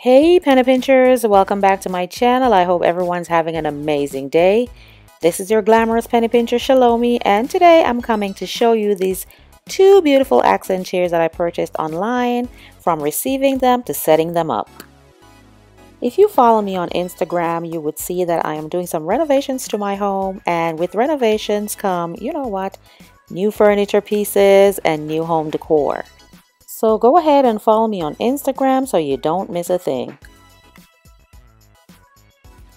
Hey penny pinchers, welcome back to my channel. I hope everyone's having an amazing day. This is your glamorous penny pincher ChelomieC, and today I'm coming to show you these two beautiful accent chairs that I purchased online, from receiving them to setting them up. If you follow me on Instagram, you would see that I am doing some renovations to my home, and with renovations come, you know what, new furniture pieces and new home decor. So go ahead and follow me on Instagram so you don't miss a thing.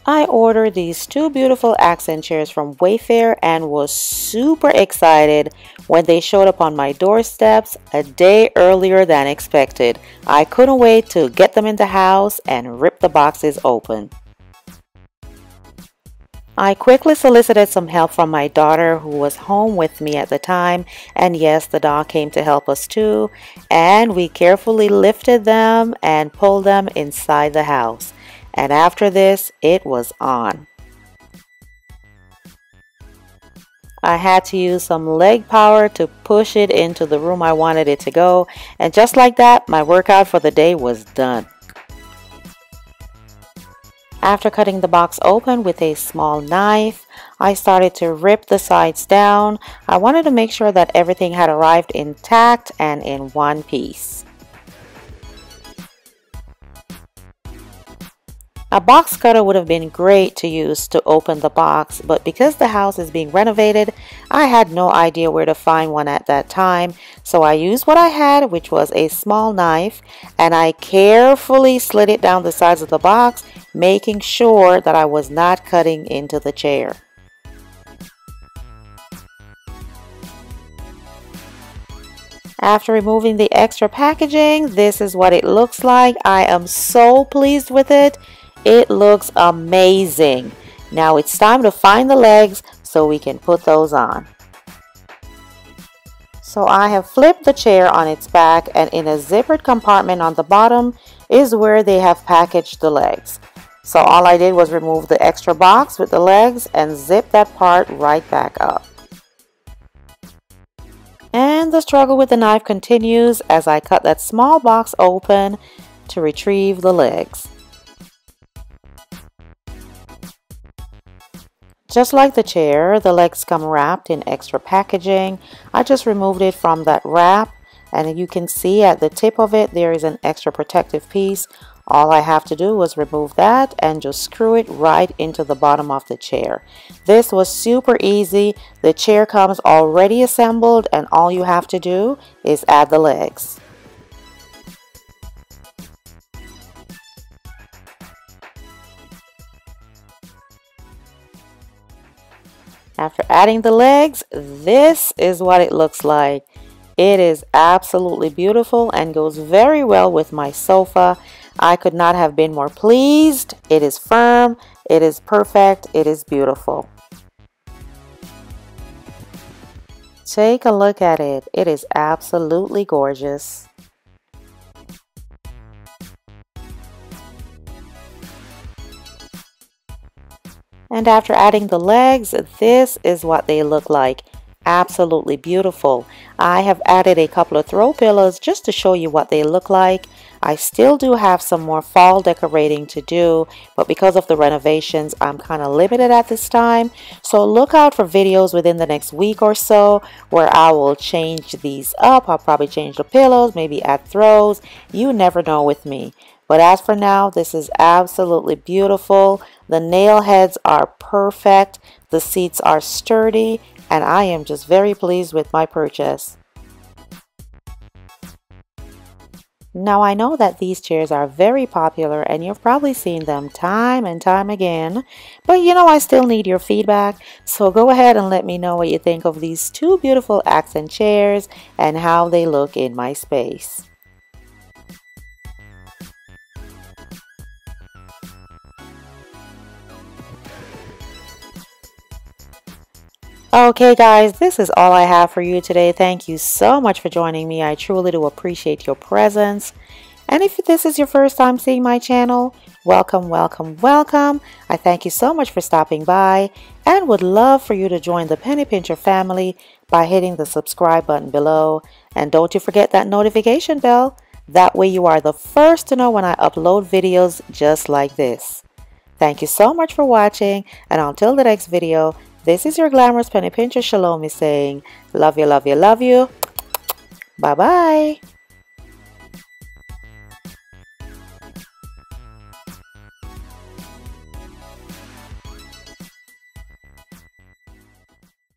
I ordered these two beautiful accent chairs from Wayfair and was super excited when they showed up on my doorsteps a day earlier than expected. I couldn't wait to get them in the house and rip the boxes open. I quickly solicited some help from my daughter, who was home with me at the time, and yes, the dog came to help us too, and we carefully lifted them and pulled them inside the house. And after this, it was on. I had to use some leg power to push it into the room I wanted it to go, and just like that, my workout for the day was done. After cutting the box open with a small knife, I started to rip the sides down. I wanted to make sure that everything had arrived intact and in one piece. A box cutter would have been great to use to open the box, but because the house is being renovated, I had no idea where to find one at that time, so I used what I had, which was a small knife, and I carefully slid it down the sides of the box, making sure that I was not cutting into the chair. After removing the extra packaging, this is what it looks like. I am so pleased with it. It looks amazing. Now it's time to find the legs so we can put those on. So I have flipped the chair on its back, and in a zippered compartment on the bottom is where they have packaged the legs. So all I did was remove the extra box with the legs and zip that part right back up. And the struggle with the knife continues as I cut that small box open to retrieve the legs. Just like the chair, the legs come wrapped in extra packaging. I just removed it from that wrap, and you can see at the tip of it there is an extra protective piece. All I have to do was remove that and just screw it right into the bottom of the chair. This was super easy. The chair comes already assembled, and all you have to do is add the legs. After adding the legs, this is what it looks like. It is absolutely beautiful and goes very well with my sofa. I could not have been more pleased. It is firm, it is perfect, it is beautiful. Take a look at it. It is absolutely gorgeous. And after adding the legs, this is what they look like. Absolutely beautiful. I have added a couple of throw pillows just to show you what they look like. I still do have some more fall decorating to do, but because of the renovations, I'm kind of limited at this time. So look out for videos within the next week or so where I will change these up. I'll probably change the pillows, maybe add throws. You never know with me. But as for now, this is absolutely beautiful. The nail heads are perfect. The seats are sturdy, and I am just very pleased with my purchase. Now I know that these chairs are very popular and you've probably seen them time and time again, but you know I still need your feedback, so go ahead and let me know what you think of these two beautiful accent chairs and how they look in my space. Okay guys, this is all I have for you today. Thank you so much for joining me. I truly do appreciate your presence. And if this is your first time seeing my channel, welcome, welcome, welcome. I thank you so much for stopping by and would love for you to join the Penny Pincher family by hitting the subscribe button below. And don't you forget that notification bell That way you are the first to know when I upload videos just like this. Thank you so much for watching, and until the next video, this is your glamorous penny pincher Shalomie saying, love you, love you, love you. Bye-bye.